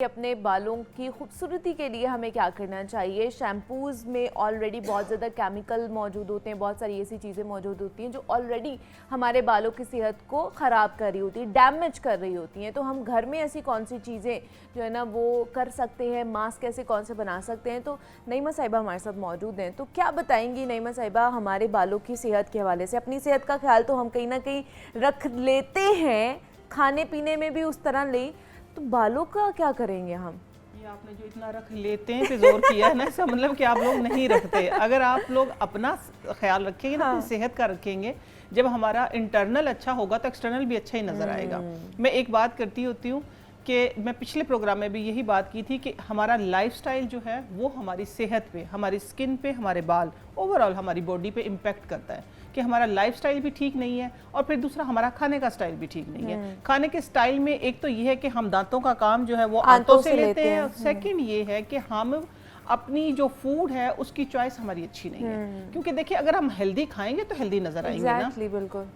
अपने बालों की खूबसूरती के लिए हमें क्या करना चाहिए। शैम्पूज़ में ऑलरेडी बहुत ज़्यादा केमिकल मौजूद होते हैं, बहुत सारी ऐसी चीज़ें मौजूद होती हैं जो ऑलरेडी हमारे बालों की सेहत को ख़राब कर रही होती है, डैमेज कर रही होती हैं। तो हम घर में ऐसी कौन सी चीज़ें जो है ना वो कर सकते हैं, मास्क ऐसे कौन से बना सकते हैं। तो नईमा साहिबा हमारे साथ मौजूद हैं, तो क्या बताएंगी नईमा साहिबा हमारे बालों की सेहत के हवाले से। अपनी सेहत का ख्याल तो हम कहीं ना कहीं रख लेते हैं, खाने पीने में भी उस तरह लें, तो बालों का क्या करेंगे हम। ये आपने जो इतना रख लेते हैं पे जोर किया है ना, इसका मतलब कि आप लोग नहीं रखते। अगर आप लोग अपना ख्याल रखेंगे ना, अपनी सेहत का रखेंगे, जब हमारा इंटरनल अच्छा होगा तो एक्सटर्नल भी अच्छा ही नजर आएगा। मैं एक बात करती होती हूँ कि मैं पिछले प्रोग्राम में भी यही बात की थी कि हमारा लाइफस्टाइल जो है वो हमारी सेहत पे, हमारी स्किन पे, हमारे बाल, ओवरऑल हमारी बॉडी पे इम्पेक्ट करता है। कि हमारा लाइफस्टाइल भी ठीक नहीं है और फिर दूसरा हमारा खाने का स्टाइल भी ठीक नहीं है। खाने के स्टाइल में एक तो ये है कि हम दांतों का काम जो है वो आंतों से लेते हैं। सेकंड ये है कि हम अपनी जो फूड है उसकी चॉइस हमारी अच्छी नहीं है। क्योंकि देखिए अगर हम हेल्दी खाएंगे तो हेल्दी नजर आएंगे ना। बिल्कुल।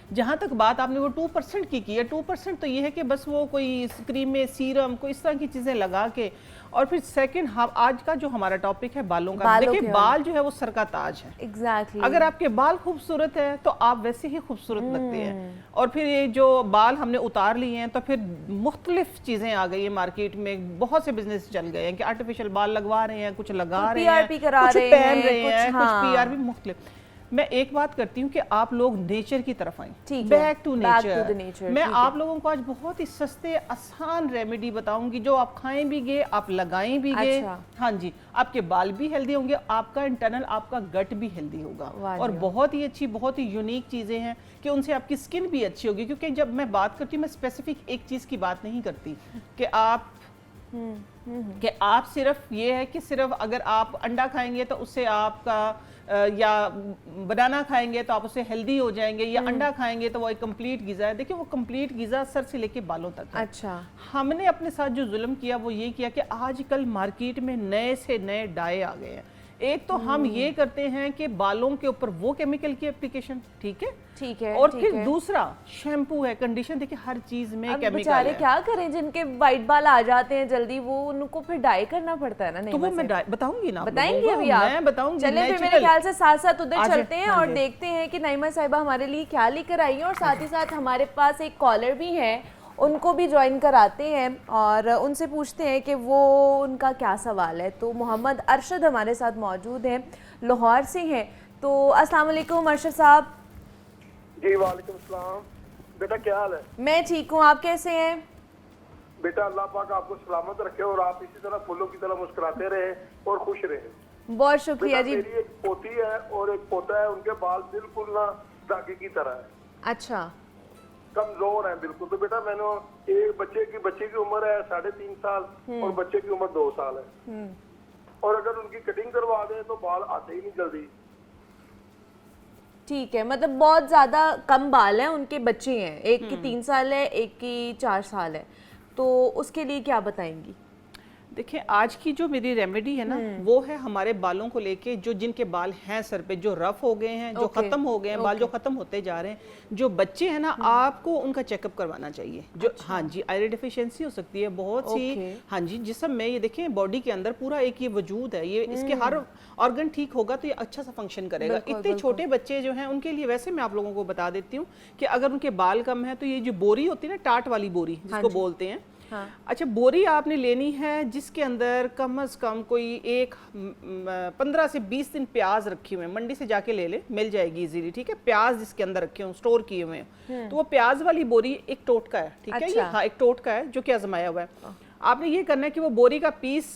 जहाँ तक बात आपने वो 2% की है, 2% तो ये है कि बस वो कोई क्रीम में सीरम कोई इस तरह की चीज़ें लगा के। और फिर सेकंड, हम आज का जो हमारा टॉपिक है बालों का, देखिए बाल जो है वो सर का ताज है। एग्जैक्टली। अगर आपके बाल खूबसूरत है तो आप वैसे ही खूबसूरत लगते हैं। और फिर ये जो बाल हमने उतार लिए हैं तो फिर मुख्तलिफ चीज़ें आ गई है मार्केट में, बहुत से बिजनेस चल गए हैं कि आर्टिफिशियल बाल लगवा रहे हैं, कुछ लगा रहे हैं, कुछ पहन रहे हैं, कुछ पीआरपी मुख्तलिफ। मैं एक बात करती हूँ कि आप लोग नेचर की तरफ आए, बैक टू नेचर। मैं आप लोगों को आज बहुत ही सस्ते आसान रेमेडी बताऊंगी जो आप खाएं भी गए, आप लगाएं भी गए। हाँ जी, आपके बाल भी हेल्दी होंगे, आपका इंटरनल, आपका गट भी हेल्दी होगा। और बहुत ही अच्छी, बहुत ही यूनिक चीजें हैं कि उनसे आपकी स्किन भी अच्छी होगी। क्योंकि जब मैं बात करती हूँ, मैं स्पेसिफिक एक चीज की बात नहीं करती कि आप सिर्फ ये है कि सिर्फ अगर आप अंडा खाएंगे तो उससे आपका या बनाना खाएंगे तो आप उससे हेल्दी हो जाएंगे, या अंडा खाएंगे तो वो एक कंप्लीट गिज़ा है। देखिए वो कंप्लीट गिज़ा सर से लेके बालों तक है। अच्छा, हमने अपने साथ जो जुल्म किया वो ये किया कि आजकल मार्केट में नए से नए डाई आ गए हैं। एक तो हम ये करते हैं कि बालों के ऊपर वो केमिकल की एप्लीकेशन, ठीक है, और फिर दूसरा शैम्पू है, कंडीशन, देखिए हर चीज में केमिकल है। बेचारे क्या करें जिनके वाइट बाल आ जाते हैं जल्दी, वो उनको फिर डाई करना पड़ता है ना। नहीं तो वो मैं बताऊंगी ना, बताएंगे अभी आप, मैं बताऊंगी। चलिए फिर मेरे ख्याल से साथ साथ उधर चलते हैं और देखते हैं कि नईमा साहिबा हमारे लिए क्या लेकर आई है। और साथ ही साथ हमारे पास एक कॉलर भी है, उनको भी ज्वाइन कराते हैं और उनसे पूछते हैं कि वो उनका क्या सवाल है। तो मोहम्मद अरशद हमारे साथ मौजूद हैं, लाहौर से हैं। तो अस्सलाम वालेकुम अरशद साहब। जी वालेकुम सलाम। बेटा क्या हाल है? मैं ठीक हूँ, आप कैसे हैं? बेटा अल्लाह पाक आपको सलामत रखे और आप इसी तरह फूलों की तरह मुस्कुराते रहे और खुश रहे। बहुत शुक्रिया जी। मेरी एक पोती है और एक पोता है, उनके बाल बिल्कुल ना धागे की तरह है। अच्छा, कमजोर है बिल्कुल। तो बेटा मैंने एक बच्चे की उम्र है 3.5 साल और बच्चे की उम्र 2 साल है। और अगर उनकी कटिंग करवा दे तो बाल आते ही नहीं जल्दी। ठीक है, मतलब बहुत ज्यादा कम बाल हैं, उनके बच्चे हैं, एक की 3 साल है, एक की 4 साल है, तो उसके लिए क्या बताएंगी? देखिए आज की जो मेरी रेमेडी है ना वो है हमारे बालों को लेके, जो जिनके बाल हैं सर पे, जो रफ हो गए हैं, जो खत्म हो गए हैं, बाल जो खत्म होते जा रहे हैं, जो बच्चे हैं ना, आपको उनका चेकअप करवाना चाहिए। जो हाँ जी, आयरन डिफिशिएंसी हो सकती है बहुत सी। हाँ जी, जिस्म में ये देखें बॉडी के अंदर पूरा एक ये वजूद है, ये इसके हर ऑर्गन ठीक होगा तो ये अच्छा सा फंक्शन करेगा। इतने छोटे बच्चे जो हैं उनके लिए वैसे मैं आप लोगों को बता देती हूँ कि अगर उनके बाल कम है तो ये जो बोरी होती है ना, टाट वाली बोरी जिसको बोलते हैं, अच्छा बोरी आपने लेनी है जिसके अंदर कम से कम कोई 15 से 20 दिन प्याज रखे हुए हैं। मंडी से जाके ले ले, मिल जाएगी इजीली, ठीक है। प्याज जिसके अंदर रखे हुए, स्टोर किए हुए हैं, तो वो प्याज वाली बोरी एक टोटका है, ठीक है। ये हाँ एक टोटका है जो कि आजमाया हुआ है। आपने ये करना है कि वो बोरी का पीस,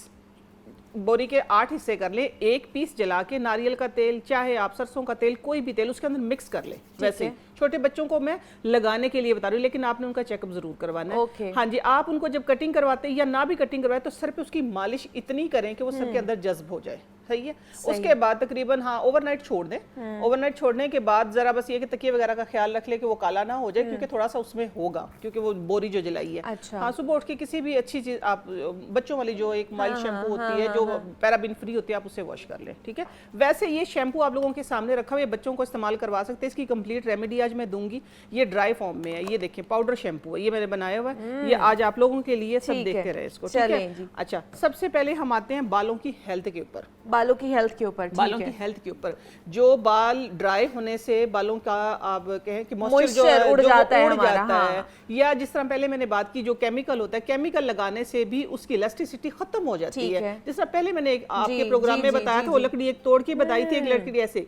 बोरी के 8 हिस्से कर ले, एक पीस जला के नारियल का तेल, चाहे आप सरसों का तेल, कोई भी तेल उसके अंदर मिक्स कर ले। वैसे छोटे बच्चों को मैं लगाने के लिए बता रही हूँ, लेकिन आपने उनका चेकअप जरूर करवाना है। हाँ जी, आप उनको जब कटिंग करवाते हैं या ना भी कटिंग करवाए तो सर पे उसकी मालिश इतनी करें कि वो सर के अंदर जज्ब हो जाए। सही है। उसके बाद तकरीबन हाँ ओवरनाइट छोड़ दें। ओवरनाइट छोड़ने के बाद जरा बस ये कि तकिए वगैरह का ख्याल रख ले कि वो काला ना हो जाए, क्योंकि थोड़ा सा उसमें होगा, क्योंकि वो बोरी जो जलाई है। अच्छा। हाँ, सुबह उठ के किसी भी अच्छी चीज आप बच्चों वाली जो एक माइल्ड शैम्पू होती है जो पैराबिन फ्री होती है, आप उससे वॉश कर लें, ठीक है। वैसे ये शैम्पू आप लोगों के सामने रखा हुआ है, बच्चों को इस्तेमाल करवा सकते हैं। इसकी कंप्लीट रेमेडी आज मैं दूंगी। ये ड्राई फॉर्म में है, ये देखें पाउडर शैम्पू है, ये मैंने बनाया हुआ है, ये आज आप लोगों के लिए सब देखते रहे इसको, ठीक है। अच्छा, सबसे पहले हम आते हैं बालों की हेल्थ के ऊपर। बालों की हेल्थ के ऊपर, बालों की हेल्थ के ऊपर जो बाल ड्राई होने से बालों का आप कहें कि मॉइस्चर जो है उड़ जाता है, या जिस तरह पहले मैंने बात की जो केमिकल होता है, केमिकल लगाने से भी उसकी इलास्टिसिटी खत्म हो जाती है। जिस तरह पहले मैंने आपके प्रोग्राम में बताया था, वो लकड़ी एक तोड़ के बताई थी, एक लकड़ी ऐसे,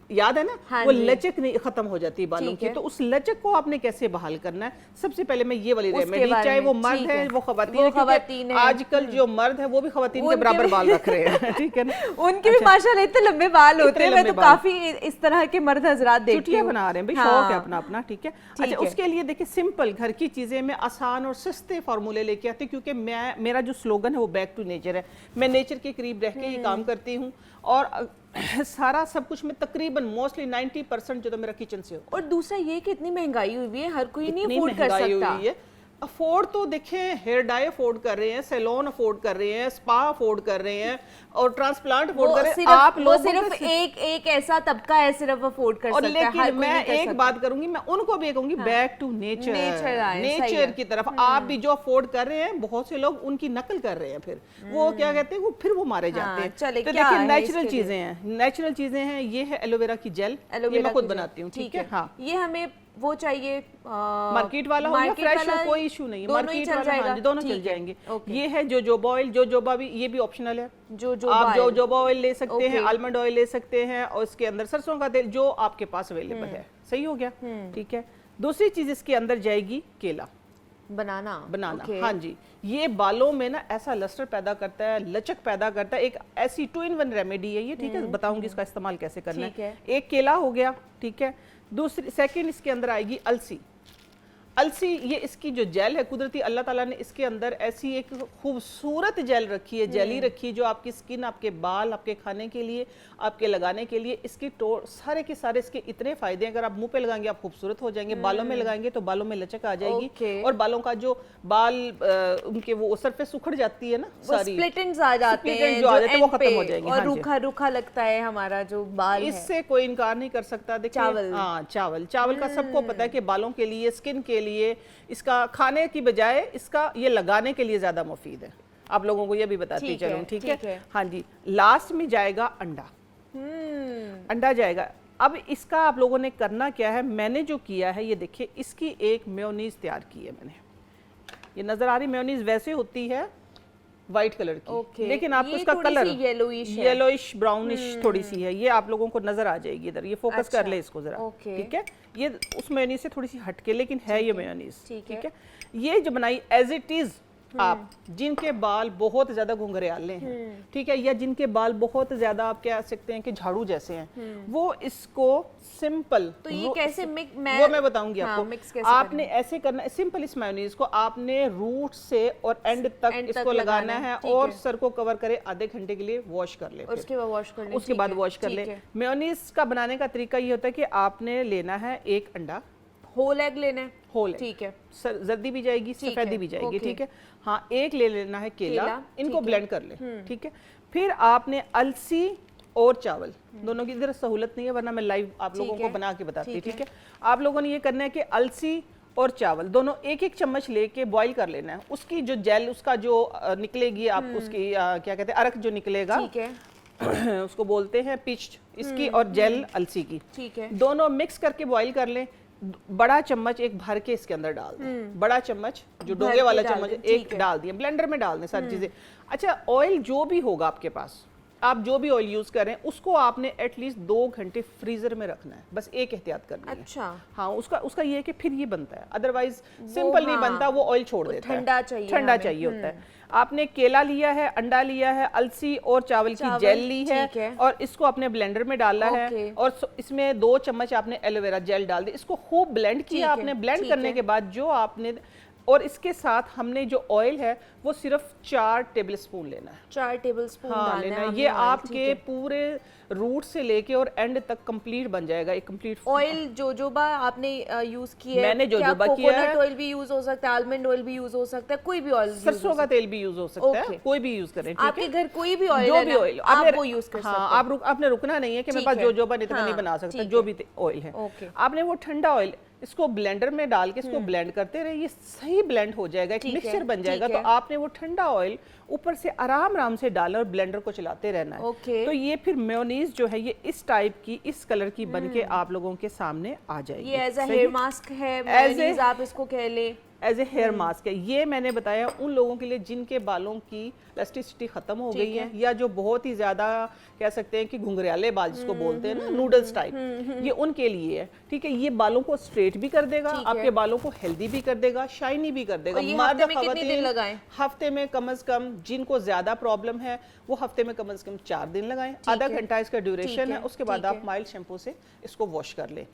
याद है ना? वो लचक नहीं खत्म हो जाती है बालों की, तो उस लचक को आपने कैसे बहाल करना है? सबसे पहले मैं ये वाली रेमेडी, चाहे वो मर्द है वो खवातीन है, आजकल जो मर्द है वो भी खवातीन के बराबर बाल रख रहे हैं, ठीक है ना? उनके भी माशाल्लाह इतने लंबे बाल होते हैं, मैं तो काफी इस तरह के मर्द हजरात देखती हूं, बना रहे हैं भाई, शौक है अपना अपना, ठीक है। अच्छा, उसके लिए देखिए सिंपल घर की चीजें मैं आसान और सस्ते फार्मूले लेके आती हूँ, क्योंकि मेरा जो स्लोगन है वो बैक टू नेचर है। मैं नेचर के करीब रह के ही काम करती हूँ, और सारा सब कुछ में तकरीबन मोस्टली 90% जो तो मेरा किचन से होता है। और दूसरा ये कि इतनी महंगाई हुई है, हर कोई नहीं अफोर्ड कर सकता। अफोर्ड तो देखें, हेयर डाई अफोर्ड कर रहे हैं, सैलून अफोर्ड कर रहे हैं, स्पा अफोर्ड कर रहे हैं, और ट्रांसप्लांट अफोर्ड कर रहे हैं। आप लोग सिर्फ एक ऐसा तबका है सिर्फ अफोर्ड कर सकता है। लेकिन मैं एक बात करूंगी, मैं उनको भी कहूंगी बैक टू नेचर, नेचर की तरफ। आप भी जो अफोर्ड कर रहे हैं, बहुत से लोग उनकी नकल कर रहे हैं, फिर वो क्या कहते हैं, फिर वो मारे जाते हैं। तो देखिए नेचुरल चीजें हैं, नेचुरल चीजें हैं। ये है एलोवेरा की जेल, ये मैं खुद बनाती हूँ, ठीक है। हाँ, ये हमें वो चाहिए मार्केट वाला हो या फ्रेश हो, कोई इशू नहीं है, मार्केट वाला, हाँ, दोनों चल जाएंगे। ये है जोजोबा ऑयल, जोजोबा भी ये भी ऑप्शनल है। आप जोजोबा ऑयल ले सकते हैं, आलमंड ऑयल ले सकते हैं, और इसके अंदर सरसों का तेल जो आपके पास अवेलेबल है। सही हो गया, ठीक है। दूसरी चीज इसके अंदर जाएगी केला, बनाना। हाँ जी, ये बालों में ना ऐसा लस्टर पैदा करता है, लचक पैदा करता है, एक ऐसी 2-in-1 रेमेडी है ये, ठीक है। बताऊंगी इसका इस्तेमाल कैसे करना है। एक केला हो गया, ठीक है। दूसरी सेकंड इसके अंदर आएगी अलसी। अलसी, ये इसकी जो जेल है, कुदरती अल्लाह ताला ने इसके अंदर ऐसी एक खूबसूरत जेल रखी है, जेली रखी है, जो आपकी स्किन, आपके बाल, आपके खाने के लिए, आपके लगाने के लिए, इसकी सारे के सारे इसके इतने फायदे हैं। अगर आप मुंह पे लगाएंगे आप खूबसूरत हो जाएंगे, बालों में लगाएंगे तो बालों में लचक आ जाएगी, और बालों का जो बाल उनके वो सरफेस उखड़ जाती है ना, सारी स्प्लिट एंड्स आ जाते हैं, वो खत्म हो जाएंगे, और रूखा रूखा लगता है हमारा जो बाल है। इससे कोई इनकार नहीं कर सकता। देखिए चावल, हाँ, चावल का सबको पता है कि बालों के लिए, स्किन के लिए इसका खाने की बजाय इसका ये लगाने के लिए ज्यादा मुफीद है। आप लोगों को ये भी बताती चलूं, ठीक है। हाँ जी, लास्ट में जाएगा अंडा। अंडा जाएगा। अब इसका आप लोगों ने करना क्या है, मैंने जो किया है ये देखिए, इसकी एक मेयोनीज तैयार की है मैंने। ये नजर आ रही मेयोनीज वैसे होती है व्हाइट कलर की, लेकिन आपको इसका कलर येलोइश ब्राउनिश थोड़ी सी है, ये आप लोगों को नजर आ जाएगी इधर। ये फोकस कर ले इसको जरा, ठीक है। ये उस मेयोनीज से थोड़ी सी हटके, लेकिन है ये मेयोनीज, ठीक है। ये जो बनाई एज इट इज, आप जिनके बाल बहुत ज्यादा घुंघराले हैं, ठीक है, या जिनके बाल बहुत ज्यादा आप कह सकते हैं कि झाड़ू जैसे हैं, वो इसको सिंपल, तो ये कैसे वो मैं बताऊंगी आपको। आपने ऐसे करना है सिंपल। इस मेयोनीज को आपने रूट से और एंड तक इसको लगाना है, और सर को कवर करे, आधे घंटे के लिए वॉश कर ले, उसके बाद वॉश कर ले। मेयोनीज का बनाने का तरीका ये होता है कि आपने लेना है एक अंडा, होल एग लेना है, होल, ठीक है। जर्दी भी जाएगी, सफेदी भी जाएगी, ठीक है। हाँ, एक ले लेना है केला, इनको ब्लेंड कर ले, ठीक है। फिर आपने अलसी और चावल दोनों की, इधर सहूलत नहीं है वरना मैं लाइव आप लोगों को बना के बताती, ठीक है। आप लोगों ने ये करना है कि अलसी और चावल दोनों एक एक चम्मच लेके बॉईल कर लेना है। उसकी जो जेल, उसका जो निकलेगी, आप उसकी क्या कहते हैं, अर्क जो निकलेगा, ठीक है, उसको बोलते हैं पिच, इसकी और जेल अलसी की, ठीक है, दोनों मिक्स करके बॉईल कर लें। बड़ा चम्मच एक भर के इसके अंदर डाल दें, बड़ा चम्मच जो डोंगे वाला चम्मच एक डाल दिया, ब्लेंडर में डाल दें सारी चीजें। अच्छा, ऑयल जो भी होगा आपके पास, आप जो भी ऑयल यूज करें, उसको आपने एटलीस्ट 2 घंटे फ्रीजर में रखना है, बस एक एहतियात करनी है। अच्छा, हाँ, उसका ये है कि फिर ये बनता है, अदरवाइज सिंपल नहीं बनता, वो ऑयल छोड़ देता है, ठंडा चाहिए होता है। आपने केला लिया है, अंडा लिया है, अलसी और चावल की जेल ली है, और इसको आपने ब्लेंडर में डाला है, और इसमें 2 चम्मच आपने एलोवेरा जेल डाल दी, इसको खूब ब्लेंड किया आपने। ब्लेंड करने के बाद जो आपने और इसके साथ हमने जो ऑयल है वो सिर्फ 4 टेबल स्पून लेना है। 4 टेबलस्पून हाँ डालना लेना है है। हमने ये oil, आपके ठीक है। पूरे रूट से लेके और एंड तक कंप्लीट बन जाएगा, एक कंप्लीट ऑयल जोजोबा आपने यूज किया है? मैंने क्या जोजोबा किया है। कोकोनट ऑयल भी यूज हो सकता है, आलमंड ऑयल भी यूज हो सकता है, कोई भी ऑयल सरसों का तेल भी यूज हो सकता Okay. है, कोई भी यूज करें, ठीक आपके है। घर कोई भी ऑयल जो है भी ना, ऑयल आप वो यूज कर सकते हैं। आपने रुकना नहीं है कि मेरे ठीक पास है। जोजोबा इतना हाँ, नहीं बना सकता, ठीक जो है। भी ऑयल है Okay. आपने वो ठंडा ऑयल इसको ब्लेंडर में डाल के इसको ब्लेंड करते रहे, ये सही ब्लेंड हो जाएगा, एक ठीक है, मिक्सचर बन जाएगा। ठीक तो है। आपने वो ठंडा ऑयल ऊपर से आराम आराम से डाला और ब्लेंडर को चलाते रहना है। Okay. तो ये फिर मेयोनीज जो है ये इस टाइप की, इस कलर की बन के आप लोगों के सामने आ जाएगी। ये एज अ सही? हेयर मास्क है, As a- मेयोनीज आप इसको कह ले। एज ए हेयर मास्क है। ये मैंने बताया उन लोगों के लिए जिनके बालों की इलास्टिसिटी खत्म हो गई है, या जो बहुत ही ज्यादा कह सकते हैं कि घुंघराले बाल जिसको बोलते हैं ना, नूडल्स टाइप, ये उनके लिए है। ठीक है, ये बालों को स्ट्रेट भी कर देगा, ठीक है। आपके बालों को हेल्दी भी कर देगा, शाइनी भी कर देगा। और ये मर्द हफ्ते में कितने खवातीन दिन लगाएं? हफ्ते में कम से कम, जिनको ज्यादा प्रॉब्लम है वो हफ्ते में कम से कम 4 दिन लगाएं। आधा है। घंटा इसका ठीक ड्यूरेशन है, है, उसके बाद ठीक आप है। माइल्ड शैम्पू से इसको वॉश कर लें।